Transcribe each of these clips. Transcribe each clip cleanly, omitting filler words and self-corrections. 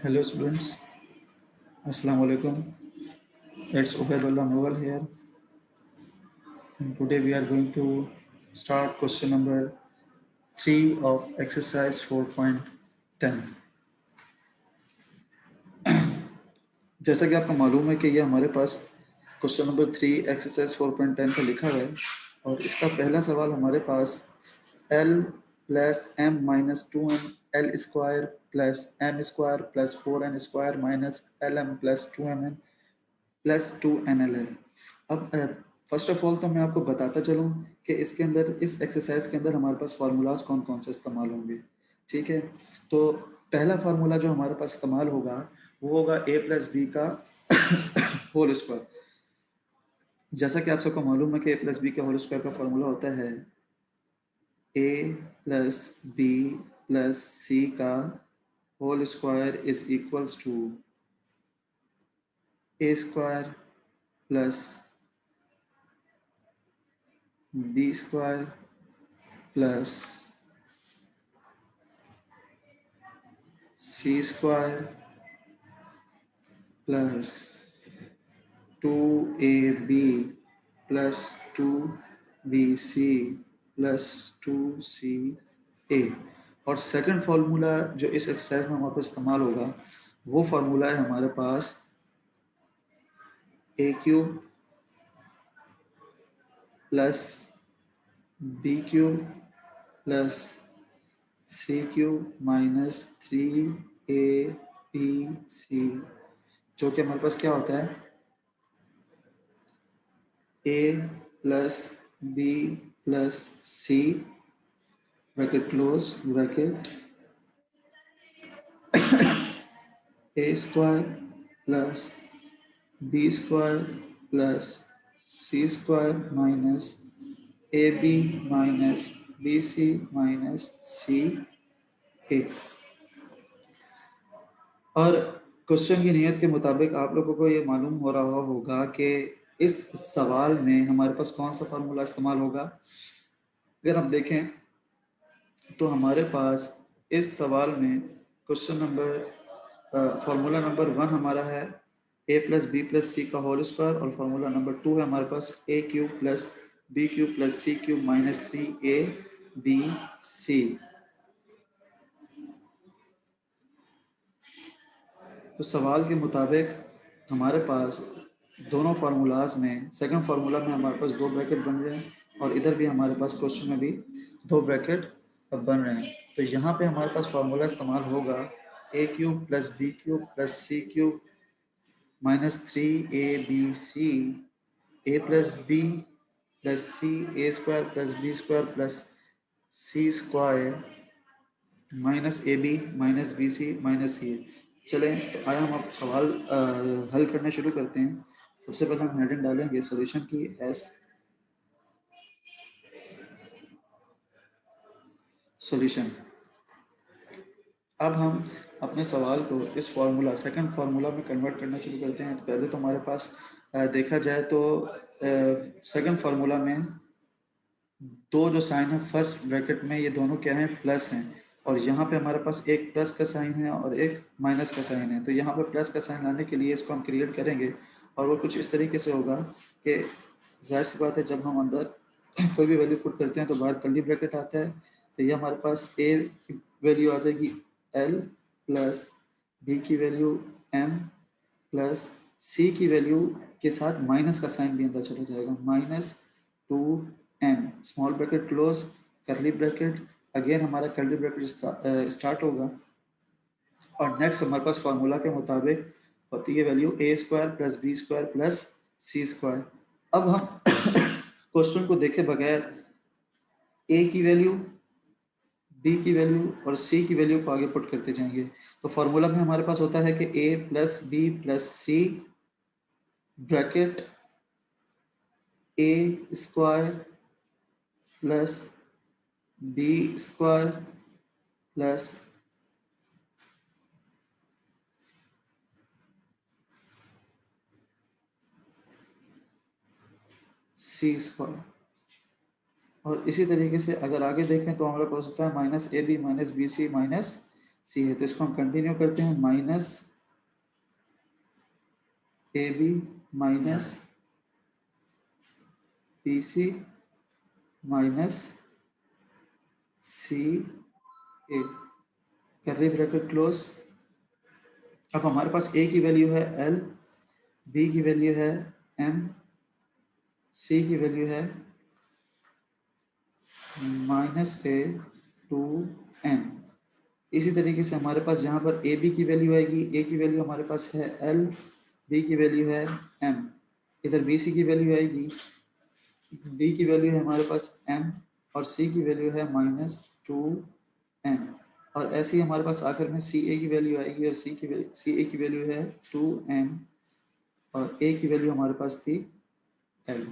Hello students, Assalamu alaikum. It's Ubaidullah Mughal here. And today we are going to start question number 3 of exercise 4.10. जैसा कि आपको मालूम है कि ये हमारे पास क्वेश्चन नंबर 3 एक्सरसाइज 4.10 का लिखा हुआ है और इसका पहला सवाल हमारे पास L plus m minus 2m L square plus m square plus 4n square minus LM plus 2mn plus 2nl है। अब फर्स्ट ऑफ ऑल तो मैं आपको बताता चलूँ कि इसके अंदर इस एक्सरसाइज के अंदर हमारे पास फार्मूलाज कौन कौन से इस्तेमाल होंगे। ठीक है, तो पहला फार्मूला जो हमारे पास इस्तेमाल होगा वो होगा a प्लस बी का होल स्क्वायर। जैसा कि आप सबको मालूम है कि a प्लस बी के होल स्क्वायर का फार्मूला होता है a plus B plus C का whole square is equals to a square plus B square plus C square plus 2ab plus 2bc plus 2ca। और सेकंड फार्मूला जो इस exercise में हमारे पास इस्तेमाल होगा वो फार्मूला है हमारे पास a cube plus B cube plus C cube minus 3abc, जो कि हमारे पास क्या होता है a plus B plus C bracket close bracket a square plus B square plus C square minus A B minus B C minus C A. और question की नियत के मुताबिक आप लोगों को ये मालूम हो रहा होगा कि इस सवाल में हमारे पास कौन सा फार्मूला इस्तेमाल होगा। अगर आप देखें तो हमारे पास इस सवाल में क्वेश्चन नंबर फार्मूला नंबर 1 हमारा है a plus B plus C का होल स्क्वायर और फार्मूला नंबर 2 है हमारे पास a cube plus B cube plus C cube minus 3abc। तो सवाल के मुताबिक हमारे पास दोनों फार्मूलाज में सेकंड फार्मूला में हमारे पास 2 ब्रैकेट बन रहे हैं और इधर भी हमारे पास क्वेश्चन में भी 2 ब्रैकेट बन रहे हैं। तो यहाँ पे हमारे पास फार्मूला इस्तेमाल होगा a cube plus B cube plus C cube minus 3abc a plus B plus C A square plus B square plus C square minus A B minus B C minus C A. चलें तो आया हम अब सवाल हल करने शुरू करते हैं। सबसे पहले हम हेडिंग डालेंगे सॉल्यूशन की एस सॉल्यूशन। अब हम अपने सवाल को इस फार्मूला सेकंड फार्मूला में कन्वर्ट करना शुरू करते हैं। तो पहले तो हमारे पास देखा जाए तो सेकंड फार्मूला में दो जो साइन है फर्स्ट ब्रैकेट में ये दोनों क्या हैं प्लस हैं और यहाँ पे हमारे पास एक प्लस का साइन है और एक माइनस का साइन है। तो यहाँ पे प्लस का साइन लाने के लिए इसको हम क्रिएट करेंगे और वो कुछ इस तरीके से होगा कि जाहिर सी बात है जब हम अंदर कोई भी वैल्यू पुट करते हैं तो बाहर कर्ली ब्रैकेट आता है। तो ये हमारे पास a की वैल्यू आ जाएगी l प्लस b की वैल्यू m प्लस c की वैल्यू के साथ माइनस का साइन भी अंदर चला जाएगा minus 2n small bracket close curly bracket again हमारा कर्ली ब्रैकेट स्टार्ट होगा और नेक्स्ट हमारे पास फार्मूला के मुताबिक होती है value a square plus B square plus C square. अब हम क्वेश्चन को देखे बगैर a की वैल्यू b की वैल्यू और c की वैल्यू को आगे पुट करते जाएंगे। तो फार्मूला में हमारे पास होता है कि a plus B plus C bracket a square plus B square plus C square. और इसी तरीके से अगर आगे देखें तो हमारे पास होता है minus A B minus B C minus C है, तो इसको हम कंटिन्यू करते हैं, minus A B minus B C minus C A, curly bracket close. अब हमारे पास ए की वैल्यू है एल, बी की वैल्यू है एम, सी की वैल्यू है माइनस ए टू एन। इसी तरीके से हमारे पास यहाँ पर ए बी की वैल्यू आएगी, ए की वैल्यू हमारे पास है एल, बी की वैल्यू है एम, इधर बी सी की वैल्यू आएगी, बी की वैल्यू है हमारे पास एम, और सी की वैल्यू है माइनस टू एन। और ऐसे ही हमारे पास आखिर में सी ए की वैल्यू आएगी, और सी ए की वैल्यू है टू एन, और ए की वैल्यू हमारे पास थी एल।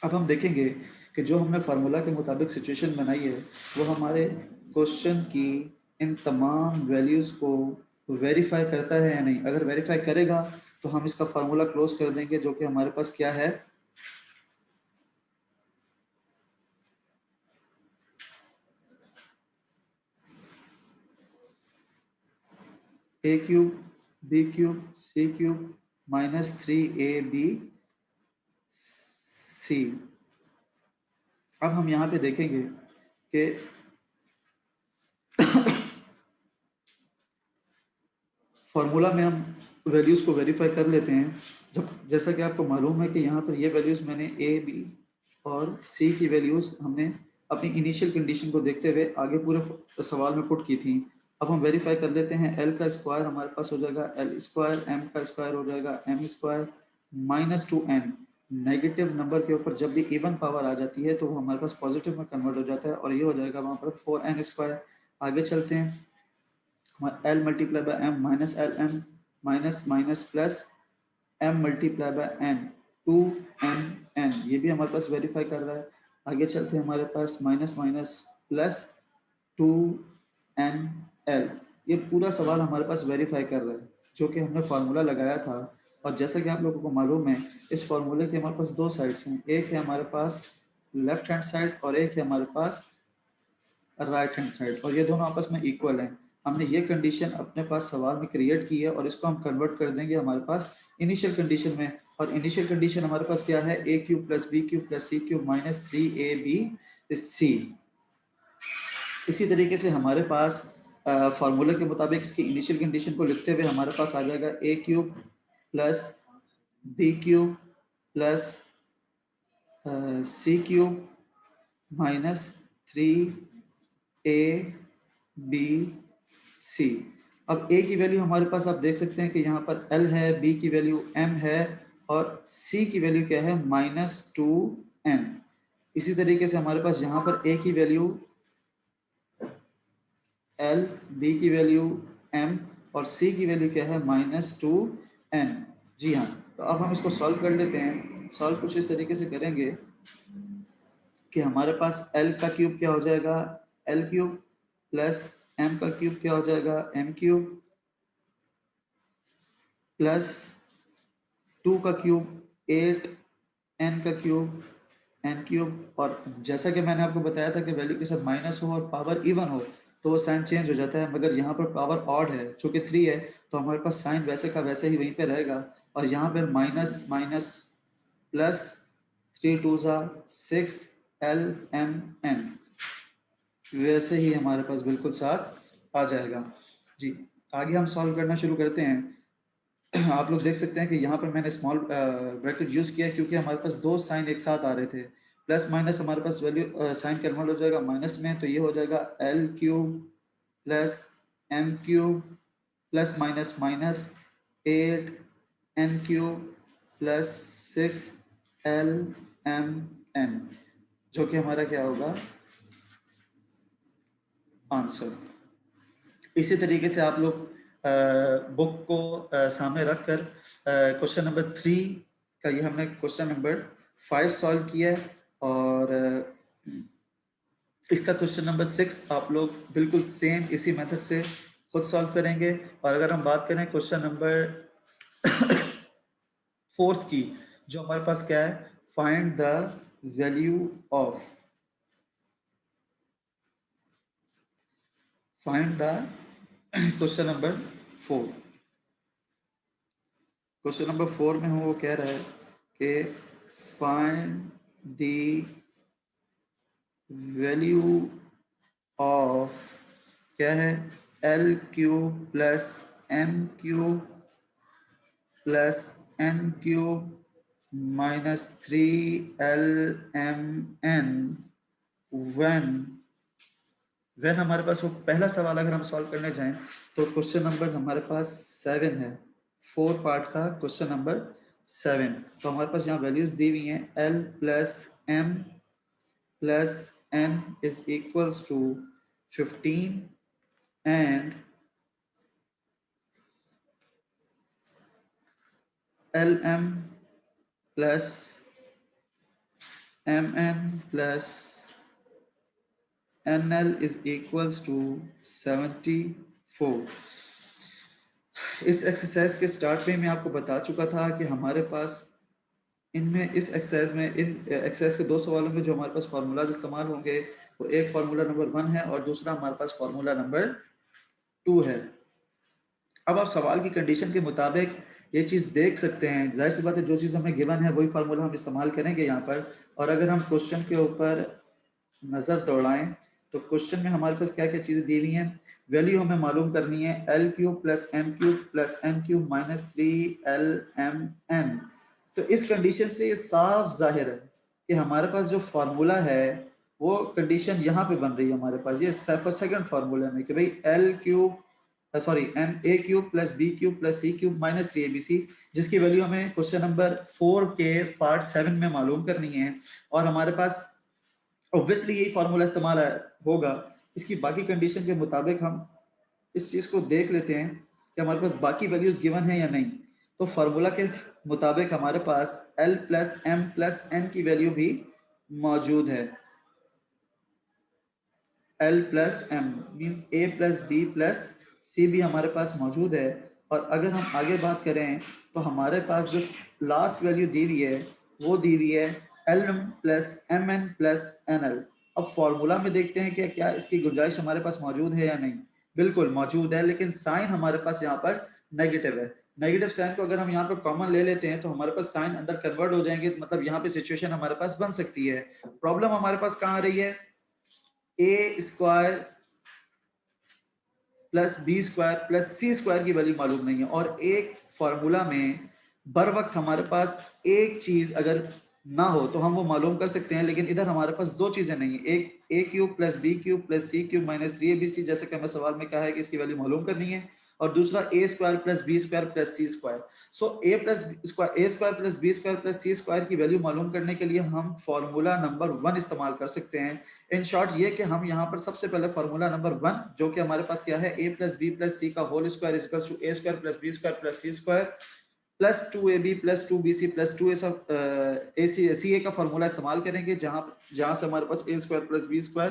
अब हम देखेंगे कि जो हमने फार्मूला के मुताबिक सिचुएशन बनाई है वो हमारे क्वेश्चन की इन तमाम वैल्यूज़ को वेरीफाई करता है या नहीं। अगर वेरीफाई करेगा तो हम इसका फार्मूला क्लोज कर देंगे, जो कि हमारे पास क्या है, A cube B cube C cube minus three A B C. अब हम यहाँ पे देखेंगे कि फार्मूला में हम वैल्यूज़ को वेरीफाई कर लेते हैं। जब जैसा कि आपको मालूम है कि यहाँ पर ये वैल्यूज़ मैंने ए बी और सी की वैल्यूज़ हमने अपनी इनिशियल कंडीशन को देखते हुए आगे पूरे सवाल में पुट की थी। अब हम वेरीफाई कर लेते हैं। एल का स्क्वायर हमारे पास हो जाएगा एल स्क्वायर, एम का स्क्वायर हो जाएगा M square, minus two N. Negative number के ऊपर जब भी इवन पावर आ जाती है तो वो हमारे पास पॉजिटिव में कन्वर्ट हो जाता है, और ये हो जाएगा वहाँ पर फोर एन स्क्वायर। आगे चलते हैं, L multiply by M minus L M minus minus plus M multiply by N, two M N, ये भी हमारे पास वेरीफाई कर रहा है। आगे चलते हैं, हमारे पास minus minus plus two N L. ये पूरा सवाल हमारे पास वेरीफाई कर रहा है जो कि हमने फार्मूला लगाया था। और जैसा कि आप लोगों को मालूम है, इस फार्मूले के हमारे पास दो साइड्स हैं, एक है हमारे पास लेफ्ट हैंड साइड और एक है हमारे पास राइट हैंड साइड, और ये दोनों आपस में इक्वल हैं। हमने ये कंडीशन अपने पास सवाल में क्रिएट की है और इसको हम कन्वर्ट कर देंगे हमारे पास इनिशियल कंडीशन में। और इनिशियल कंडीशन हमारे पास क्या है, A cube plus B cube plus C cube minus three A B C. इसी तरीके से हमारे पास फार्मूले के मुताबिक इसकी इनिशियल कंडीशन को लिखते हुए हमारे पास आ जाएगा A cube plus B cube plus C cube minus three A B C. अब ए की वैल्यू हमारे पास आप देख सकते हैं कि यहाँ पर एल है, बी की वैल्यू एम है, और सी की वैल्यू क्या है, माइनस टू एन। इसी तरीके से हमारे पास यहाँ पर ए की वैल्यू एल, बी की वैल्यू एम, और सी की वैल्यू क्या है, माइनस टू एन। जी हाँ, तो अब हम इसको सॉल्व कर लेते हैं। सॉल्व कुछ इस तरीके से करेंगे कि हमारे पास एल का क्यूब क्या हो जाएगा, एल क्यूब, प्लस एम का क्यूब क्या हो जाएगा, एम क्यूब, प्लस टू का क्यूब एट, एन का क्यूब एन क्यूब। और जैसा कि मैंने आपको बताया था कि वैल्यू के साथ माइनस हो और पावर इवन हो तो वो साइन चेंज हो जाता है, मगर यहाँ पर पावर ऑड है चूँकि थ्री है तो हमारे पास साइन वैसे का वैसे ही वहीं पे रहेगा। और यहाँ पर minus minus plus three two ज़ा सिक्स एल एम एन, वैसे ही हमारे पास बिल्कुल साथ आ जाएगा। जी, आगे हम सॉल्व करना शुरू करते हैं। आप लोग देख सकते हैं कि यहाँ पर मैंने स्मॉल ब्रैकेट यूज़ किया क्योंकि हमारे पास दो साइन एक साथ आ रहे थे। प्लस माइनस हमारे पास वैल्यू साइन कन्वर्ट हो जाएगा माइनस में, तो ये हो जाएगा L cube plus M cube plus minus minus eight N cube plus six L M N, जो कि हमारा क्या होगा, आंसर। इसी तरीके से आप लोग बुक को सामने रखकर क्वेश्चन नंबर 3 का, ये हमने क्वेश्चन नंबर 5 सॉल्व किया है, और इसका क्वेश्चन नंबर 6 आप लोग बिल्कुल सेम इसी मेथड से खुद सॉल्व करेंगे। और अगर हम बात करें क्वेश्चन नंबर 4 की, जो हमारे पास क्या है, find the value of find the question number 4। Question number 4 में हम वो कह रहा है कि फाइंड द वैल्यू ऑफ क्या है L cube plus M cube plus N cube minus 3 LMN when हमारे पास वो पहला सवाल अगर हम सॉल्व करने जाएं तो क्वेश्चन नंबर हमारे पास 7 है, 4 पार्ट का क्वेश्चन नंबर 7। तो हमारे पास यहाँ वैल्यूज दी हुई हैं L plus M plus N is equals to 15 and LM plus MN plus NL is equals to 74। इस एक्सरसाइज के स्टार्ट में मैं आपको बता चुका था कि हमारे पास इनमें इस एक्सरसाइज में इन एक्सरसाइज के 2 सवालों में जो हमारे पास फार्मूलाज इस्तेमाल होंगे वो एक फार्मूला नंबर 1 है और दूसरा हमारे पास फार्मूला नंबर 2 है। अब आप सवाल की कंडीशन के मुताबिक ये चीज़ देख सकते हैं, जाहिर सी बात है जो चीज़ हमें गिवन है वही फार्मूला हम इस्तेमाल करेंगे यहाँ पर। और अगर हम क्वेश्चन के ऊपर नज़र दौड़ाएं तो क्वेश्चन में हमारे पास क्या क्या चीज़ें दी हुई हैं। वैल्यू हमें मालूम करनी है L cube plus M cube plus N cube minus 3LMN। तो इस कंडीशन से ये साफ जाहिर है कि हमारे पास जो फार्मूला है वो कंडीशन यहाँ पे बन रही है हमारे पास ये सेकंड फार्मूला में कि भाई L cube sorry M A cube plus B cube plus C cube minus 3ABC, जिसकी वैल्यू हमें क्वेश्चन नंबर 4 के पार्ट 7 में मालूम करनी है। और हमारे पास ऑब्वियसली यही फार्मूला इस्तेमाल होगा। इसकी बाकी कंडीशन के मुताबिक हम इस चीज़ को देख लेते हैं कि हमारे पास बाकी वैल्यूज गिवन है या नहीं। तो फार्मूला के मुताबिक हमारे पास L plus M plus N की वैल्यू भी मौजूद है। L plus M means A plus B plus C भी हमारे पास मौजूद है। और अगर हम आगे बात करें तो हमारे पास जो लास्ट वैल्यू दी हुई है वो दी हुई है LM plus MN plus NL। अब फॉर्मूला में देखते हैं कि क्या इसकी गुंजाइश हमारे पास मौजूद है या नहीं। बिल्कुल मौजूद है, लेकिन साइन हमारे पास यहाँ पर नेगेटिव है। नेगेटिव साइन को अगर हम यहाँ पर कॉमन ले लेते हैं तो हमारे पास साइन अंदर कन्वर्ट हो जाएंगे, तो मतलब यहाँ पे सिचुएशन हमारे पास बन सकती है। प्रॉब्लम हमारे पास कहाँ आ रही है, A square plus B square plus C square की वैल्यू मालूम नहीं है। और एक फार्मूला में बर वक्त हमारे पास एक चीज अगर ना हो तो हम वो मालूम कर सकते हैं, लेकिन इधर हमारे पास दो चीजें नहीं है, एक A cube plus B cube plus C cube minus 3ABC जैसे कि हमें सवाल में कहा है कि इसकी वैल्यू मालूम करनी है, और दूसरा A square plus B square plus C square. So A square plus B square plus C square की वैल्यू मालूम करने के लिए हम फार्मूला नंबर 1 इस्तेमाल कर सकते हैं। इन शॉर्ट ये कि हम यहाँ पर सबसे पहले फार्मूला नंबर 1 जो कि हमारे पास क्या है A plus B plus C का whole square equal to A square plus B square plus C square plus 2AB plus 2BC plus 2AC का फार्मूला इस्तेमाल करेंगे, जहां से हमारे पास A square plus B square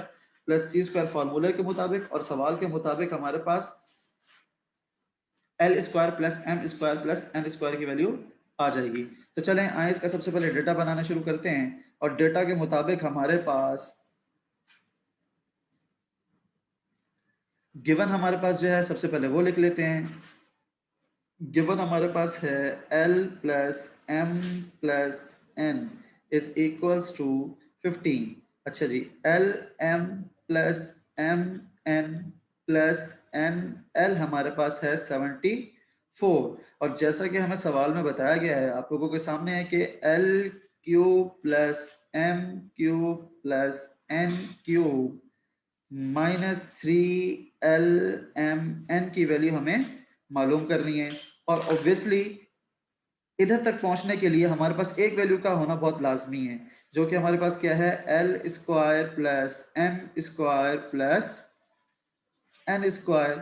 plus C square फार्मूले के मुताबिक और सवाल के मुताबिक हमारे पास L square plus M square plus N square की वैल्यू आ जाएगी। तो चलें आए इसका सबसे पहले डेटा बनाना शुरू करते हैं। और डेटा के मुताबिक हमारे पास गिवन हमारे पास जो है सबसे पहले वो लिख लेते हैं। गिवन हमारे पास है L plus M plus N is equals to 15। अच्छा जी, L M plus M N plus N L हमारे पास है 74। और जैसा कि हमें सवाल में बताया गया है आप लोगों के सामने है कि L cube plus M cube plus N cube minus 3LMN की वैल्यू हमें मालूम करनी है। और ऑब्वियसली इधर तक पहुंचने के लिए हमारे पास एक वैल्यू का होना बहुत लाजमी है, जो कि हमारे पास क्या है L square plus M square plus N square.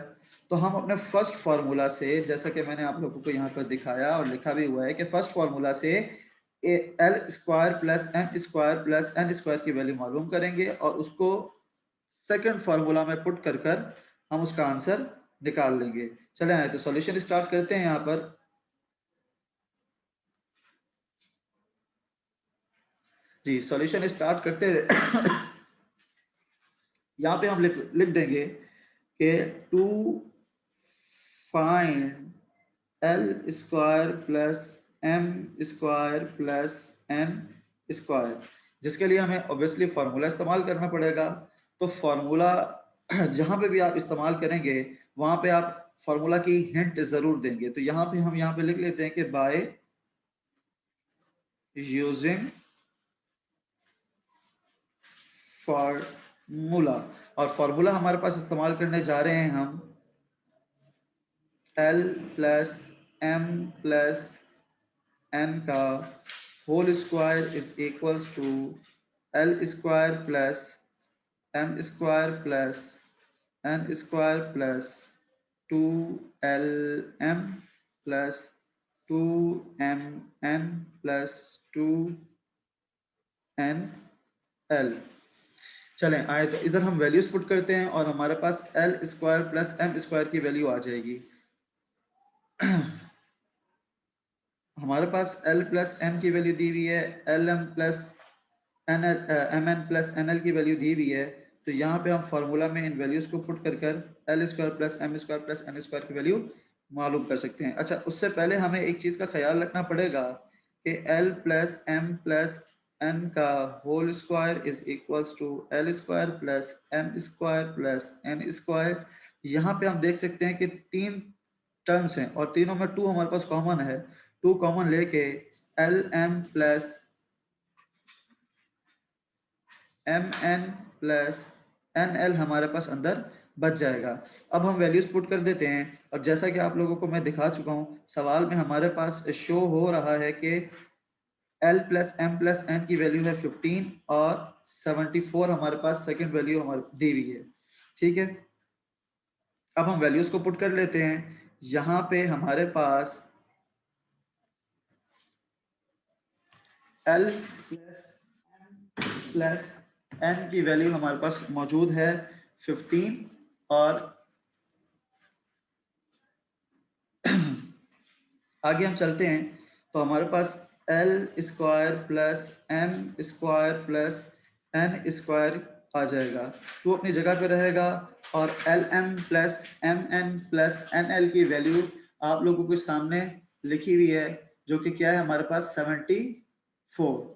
तो हम अपने फर्स्ट फार्मूला से, जैसा कि मैंने आप लोगों को यहाँ पर दिखाया और लिखा भी हुआ है कि फर्स्ट फार्मूला से L square plus M square plus N square की वैल्यू मालूम करेंगे और उसको सेकंड फार्मूला में पुट कर हम उसका आंसर निकाल लेंगे। चले आए तो सॉल्यूशन स्टार्ट करते हैं। यहाँ पर जी सॉल्यूशन स्टार्ट करते हैं यहाँ पे हम लिख देंगे के to find L square plus M square plus N square, जिसके लिए हमें ऑब्वियसली फार्मूला इस्तेमाल करना पड़ेगा। तो फार्मूला जहाँ पे भी आप इस्तेमाल करेंगे वहाँ पे आप फार्मूला की हिंट ज़रूर देंगे। तो यहाँ पे हम यहाँ पे लिख लेते हैं कि बाय यूजिंग फार्मूला, और फार्मूला हमारे पास इस्तेमाल करने जा रहे हैं हम L plus M plus N का whole square is equals to L square plus M square plus N square plus two L M plus two M N plus two N L. चलें आए तो इधर हम वैल्यूज पुट करते हैं और हमारे पास L square plus M square की वैल्यू आ जाएगी। हमारे पास एल प्लस एम की वैल्यू दी हुई है, L M plus N M N plus N L की वैल्यू दी हुई है। तो यहाँ पे हम फार्मूला में इन वैल्यूज को पुट कर L square plus M square plus N square की वैल्यू मालूम कर सकते हैं। अच्छा, उससे पहले हमें एक चीज़ का ख्याल रखना पड़ेगा कि L plus M plus N का whole square is equals to L square plus M square plus N square. यहाँ पे हम देख सकते हैं कि तीन टर्म्स हैं और तीनों में टू हमारे पास कॉमन है। टू कॉमन लेके L M plus M N plus N L हमारे पास अंदर बच जाएगा। अब हम वैल्यूज पुट कर देते हैं और जैसा कि आप लोगों को मैं दिखा चुका हूँ सवाल में हमारे पास शो हो रहा है कि L plus M plus N की वैल्यू है 15 और 74 हमारे पास सेकंड वैल्यू हमारी दी हुई है। ठीक है, अब हम वैल्यूज को पुट कर लेते हैं। यहाँ पे हमारे पास एल प्लस एन की वैल्यू हमारे पास मौजूद है 15 और आगे हम चलते हैं तो हमारे पास L square plus M square plus N square आ जाएगा, तो अपनी जगह पे रहेगा। और L M plus M N plus N L की वैल्यू आप लोगों के सामने लिखी हुई है, जो कि क्या है हमारे पास 74।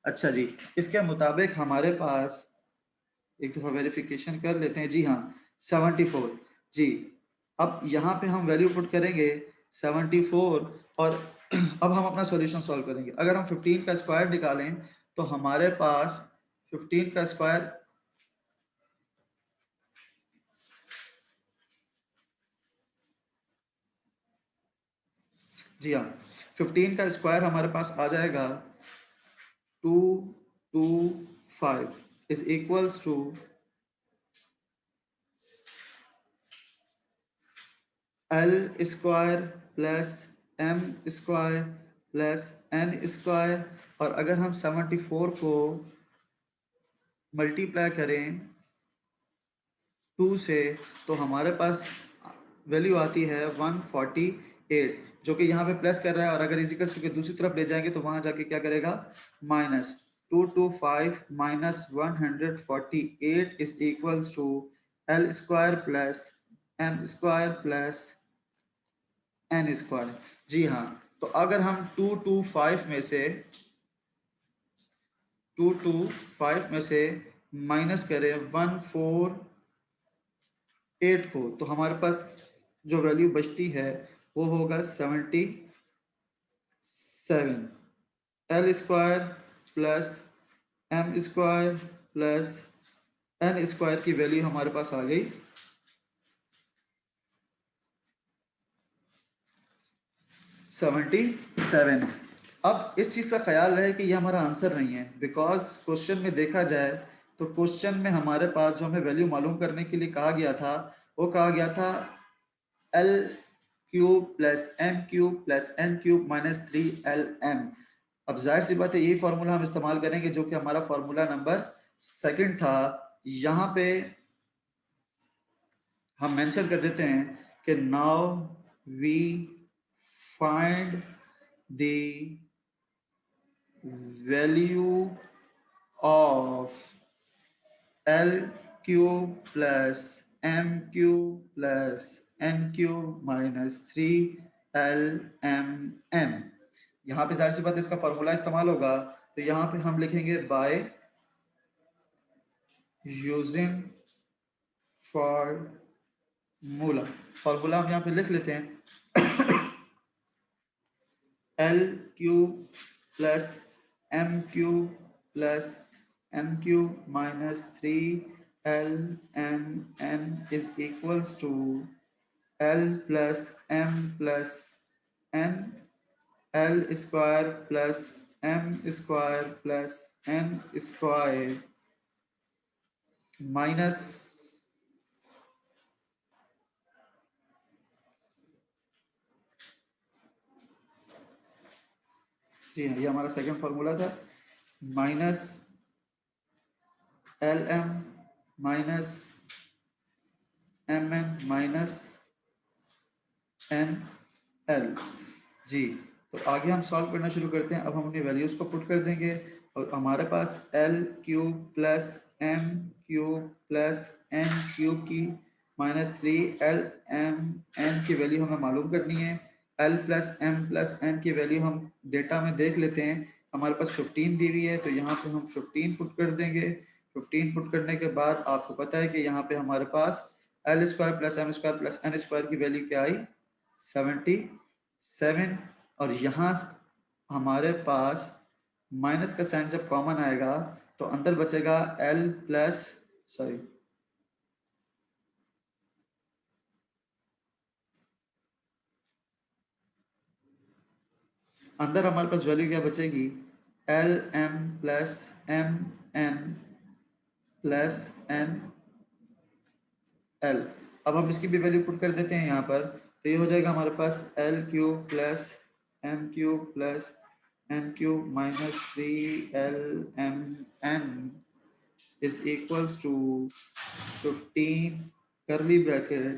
अच्छा जी, इसके मुताबिक हमारे पास एक दफ़ा वेरिफिकेशन कर लेते हैं। जी हाँ, 74 जी। अब यहाँ पे हम वैल्यू पुट करेंगे 74 और अब हम अपना सॉल्यूशन सॉल्व करेंगे। अगर हम 15 का स्क्वायर निकालें तो हमारे पास 15 का स्क्वायर जी हाँ, 15 का स्क्वायर हमारे पास आ जाएगा 225 is equals to L square plus M square plus N square. और अगर हम 74 को मल्टीप्लाई करें 2 से तो हमारे पास वैल्यू आती है 148, जो कि यहाँ पे प्लस कर रहा है। और अगर इजिकल्स के दूसरी तरफ ले जाएंगे तो वहाँ जाके क्या करेगा, minus 225 minus 148 is equals to L square plus M square plus N square. जी हाँ, तो अगर हम 225 में से माइनस करें 148 को तो हमारे पास जो वैल्यू बचती है वो होगा 77। L square plus M square plus N square की वैल्यू हमारे पास आ गई 77। अब इस चीज़ का ख्याल रहे कि ये हमारा आंसर नहीं है, बिकॉज क्वेश्चन में देखा जाए तो क्वेश्चन में हमारे पास जो हमें वैल्यू मालूम करने के लिए कहा गया था वो कहा गया था L cube plus M cube plus N cube minus 3LM। अब जाहिर सी बात है यही फार्मूला हम इस्तेमाल करेंगे जो कि हमारा फार्मूला नंबर सेकंड था। यहाँ पे हम मेंशन कर देते हैं कि now we find the value of L cube plus M cube plus N cube minus 3 LMN। यहाँ पे जाहिर सी बात इसका फॉर्मूला इस्तेमाल होगा, तो यहाँ पे हम लिखेंगे बाय यूजिंग फॉर्मूला। फॉर्मूला हम यहाँ पे लिख लेते हैं L cube plus M cube plus N cube minus 3 LMN is equals to L plus M plus N L square plus M square plus N square minus जी हाँ, ये हमारा सेकंड फार्मूला था, minus LM minus MN minus NL। जी, तो आगे हम solve करना शुरू करते हैं। अब हम अपनी वैल्यूज़ को पुट कर देंगे और हमारे पास L cube plus M cube plus N cube की माइनस 3 LMN की वैल्यू हमें मालूम करनी है। L plus M plus N की वैल्यू हम डेटा में देख लेते हैं। हमारे पास 15 दी हुई है, तो यहाँ पे हम 15 पुट कर देंगे। 15 पुट करने के बाद आपको पता है कि यहाँ पे हमारे पास L square plus M square plus N square की वैल्यू क्या आई, 77। और यहाँ हमारे पास माइनस का साइन जब कॉमन आएगा तो अंदर बचेगा L प्लस सॉरी अंदर हमारे पास वैल्यू क्या बचेगी, LM plus MN plus NL। अब हम इसकी भी वैल्यू पुट कर देते हैं यहाँ पर, तो ये हो जाएगा हमारे पास L cube plus M cube plus N cube minus 3LMN is equals to 15 curly bracket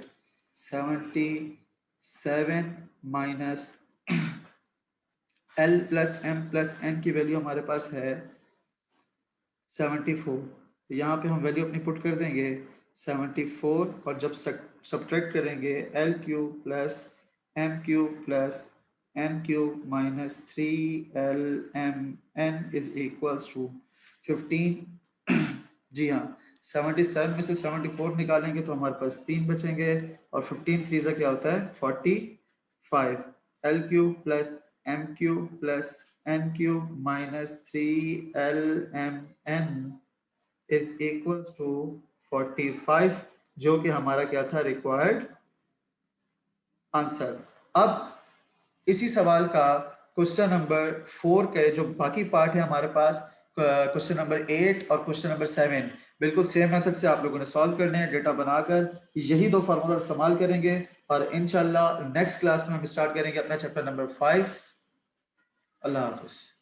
77 minus L plus M plus N की वैल्यू हमारे पास है 74। तो यहाँ पे हम वैल्यू अपनी पुट कर देंगे 74, और जब सब्ट्रैक्ट करेंगे L cube plus M cube plus N cube minus 3LMN is equals to 15। जी हाँ, 77 में से 74 निकालेंगे तो हमारे पास 3 बचेंगे, और 15 3 क्या होता है 45। L cube plus M cube plus N cube minus 3LMN is equals to 45, जो कि हमारा क्या था, रिक्वायर्ड आंसर। अब इसी सवाल का क्वेश्चन नंबर 4 के जो बाकी पार्ट है हमारे पास, क्वेश्चन नंबर 8 और क्वेश्चन नंबर 7 बिल्कुल सेम मेथड से आप लोगों ने सॉल्व करने हैं। डेटा बनाकर यही दो फार्मूला इस्तेमाल करेंगे, और इंशाल्लाह नेक्स्ट क्लास में हम स्टार्ट करेंगे अपना चैप्टर नंबर 5। अल्लाह हाफिज।